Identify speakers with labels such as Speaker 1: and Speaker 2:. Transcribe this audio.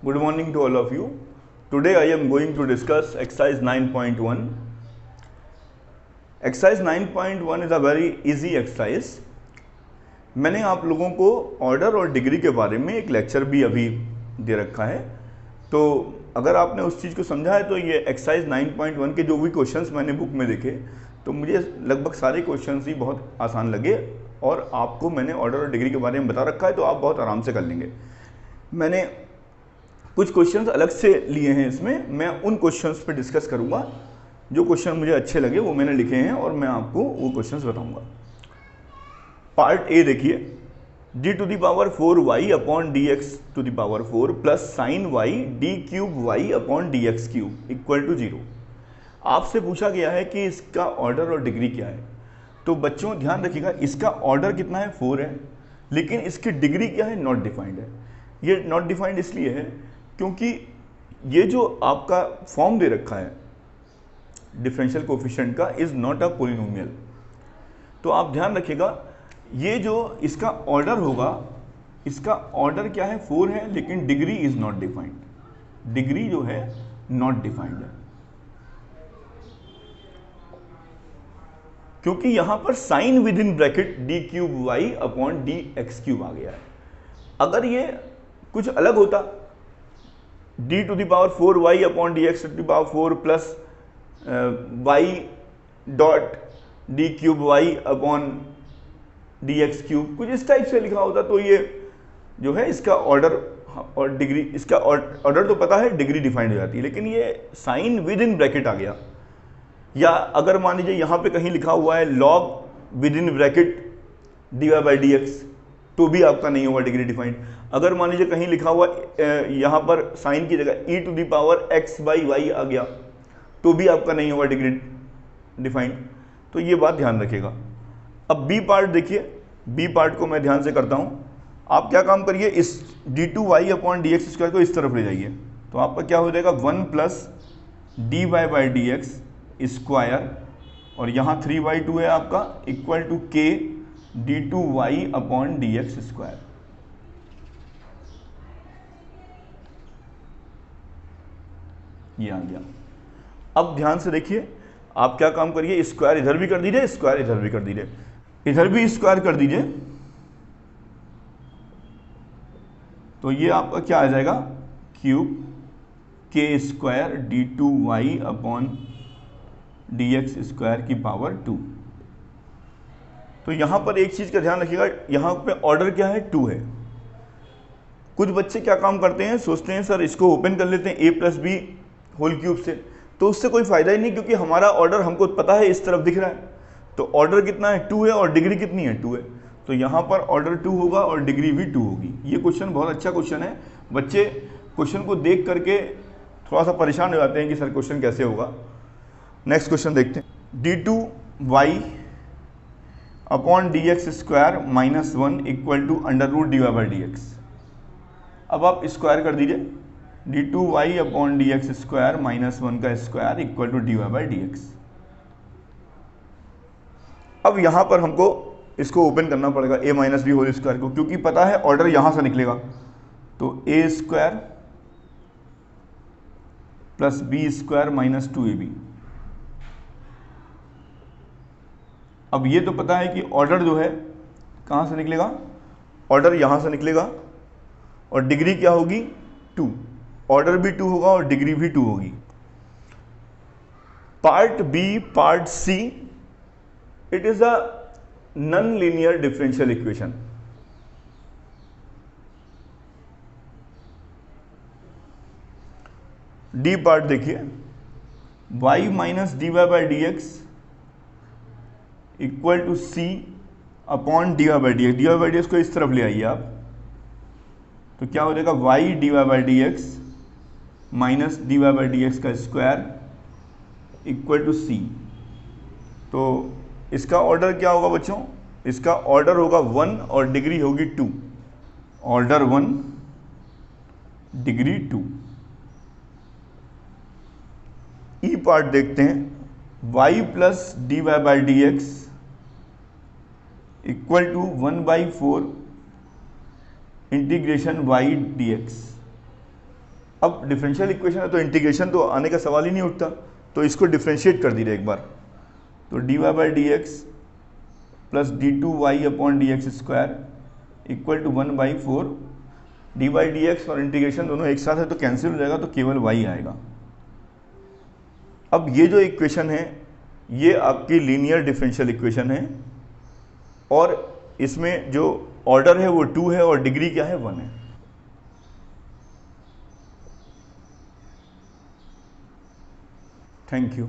Speaker 1: Good morning to all of you. Today I am going to discuss exercise 9.1. Exercise 9.1 is a very easy exercise. मैंने आप लोगों को order और degree के बारे में एक लेक्चर भी अभी दे रखा है, तो अगर आपने उस चीज़ को समझा है तो ये एक्सरसाइज 9.1 के जो भी क्वेश्चंस मैंने बुक में देखे तो मुझे लगभग सारे क्वेश्चंस ही बहुत आसान लगे और आपको मैंने ऑर्डर और डिग्री के बारे में बता रखा है तो आप बहुत आराम से कर लेंगे। मैंने कुछ क्वेश्चंस अलग से लिए हैं, इसमें मैं उन क्वेश्चंस पे डिस्कस करूंगा। जो क्वेश्चन मुझे अच्छे लगे वो मैंने लिखे हैं और मैं आपको वो क्वेश्चंस बताऊंगा। पार्ट ए देखिए, d to the power 4y upon D x to the power 4 plus sine y d cube Y upon D x cube equal to 0। आपसे पूछा गया है कि इसका ऑर्डर और डिग्री क्या है। तो बच्चों ध्यान रखिएगा, इसका ऑर्डर कितना है 4 है, लेकिन इसकी डिग्री क्या है नॉट डिफाइंड है। ये नॉट डिफाइंड इसलिए है क्योंकि ये जो आपका फॉर्म दे रखा है डिफरेंशियल कोफिशिएंट का इज नॉट अ पॉलिनोमियल। तो आप ध्यान रखिएगा, ये जो इसका ऑर्डर होगा, इसका ऑर्डर क्या है 4 है, लेकिन degree is not defined. Degree जो है नॉट डिफाइंड है क्योंकि यहां पर sine with in bracket D cube Y upon D x cube आ गया है। अगर ये कुछ अलग होता, D to the power 4y upon D x to the power 4 plus Y dot D cube Y upon D x cube, कुछ इस टाइप से लिखा होता तो ये जो है इसका ऑर्डर और डिग्री, इसका ऑर्डर तो पता है, डिग्री डिफाइंड हो जाती है, लेकिन ये साइन विद इन ब्रैकेट आ गया। या अगर मान लीजिए यहाँ पे कहीं लिखा हुआ है log with in bracket d y by d x, तो भी आपका नहीं होगा डिग्री डिफाइंड। अगर मान लीजिए कहीं लिखा हुआ यहाँ पर साइन की जगह E to the power X by Y आ गया, तो भी आपका नहीं होगा डिग्री डिफाइंड। तो ये बात ध्यान रखिएगा। अब बी पार्ट देखिए, बी पार्ट को मैं ध्यान से करता हूँ। आप क्या काम करिए, इस d two y upon D x square को इस तरफ ले जाइए, तो आपका क्या हो जाएगा 1 plus d y by d x square, और यहाँ 3/2 है आपका, equal to k d two y upon D x square. ये आ गया। अब ध्यान से देखिए, आप क्या काम करिए, स्क्वायर इधर भी कर दीजिए, स्क्वायर इधर भी कर दीजिए, इधर भी स्क्वायर कर दीजिए, तो ये आपका क्या आ जाएगा cube k square d two y upon D x square की पावर 2। तो यहां पर एक चीज का ध्यान रखिएगा, यहां पे ऑर्डर क्या है 2 है। कुछ बच्चे क्या काम करते हैं, सोचते हैं सर इसको ओपन कर लेते हैं a plus b whole cube से, तो उससे कोई फायदा ही नहीं क्योंकि हमारा ऑर्डर हमको पता है इस तरफ दिख रहा है। तो ऑर्डर कितना है 2 है और डिग्री कितनी है 2 है, तो यहाँ पर ऑर्डर 2 होगा और डिग्री भी 2 होगी। ये क्वेश्चन बहुत अच्छा क्वेश्चन है। बच्चे क्वेश्चन को देख करके थोड़ा सा परेशान हो जाते हैं कि सर क्वेश्चन कैसे होगा। नेक्स्ट क्वेश्चन देखते हैं, d two y upon D x square minus 1 equal to under root d y by d x. अब आप स्क्वायर कर दीजिए, d two y upon D x square minus 1 का square equal to d y by d x. अब यहां पर हमको इसको ओपन करना पड़ेगा a minus b whole square को, क्योंकि पता है ऑर्डर यहां से निकलेगा, तो a square plus b square minus 2ab। अब ये तो पता है कि ऑर्डर जो है कहां से निकलेगा, ऑर्डर यहां से निकलेगा, और डिग्री क्या होगी 2, ऑर्डर भी 2 होगा और डिग्री भी 2 होगी। Part B, part C, it is a non linear differential equation. D part देखिए, y minus d y by d x equal to c upon d y by d x. D y by d x को इस तरफ ले आइए आप, तो क्या हो जाएगा y d y by d x minus d y by d x का स्क्वायर इक्वल टू सी। तो इसका ऑर्डर क्या होगा बच्चों, इसका ऑर्डर होगा 1 और डिग्री होगी 2, ऑर्डर 1 डिग्री 2। ई पार्ट देखते हैं, y plus d y by d x equal to 1/4 integration y dx। अब डिफरेंशियल इक्वेशन है तो इंटीग्रेशन तो आने का सवाल ही नहीं उठता, तो इसको डिफ्रेंशिएट कर दीजिए एक बार। तो dy by d x plus d2y upon D x square equal to 1/4। D by d x और इंटीग्रेशन दोनों एक साथ है तो कैंसिल हो जाएगा, तो केवल y आएगा। अब ये जो इक्वेशन है ये आपकी लीनियर डिफरेंशियल इक्वेशन है, और इसमें जो ऑर्डर है वो 2 है और डिग्री क्या है, 1 है। Thank you.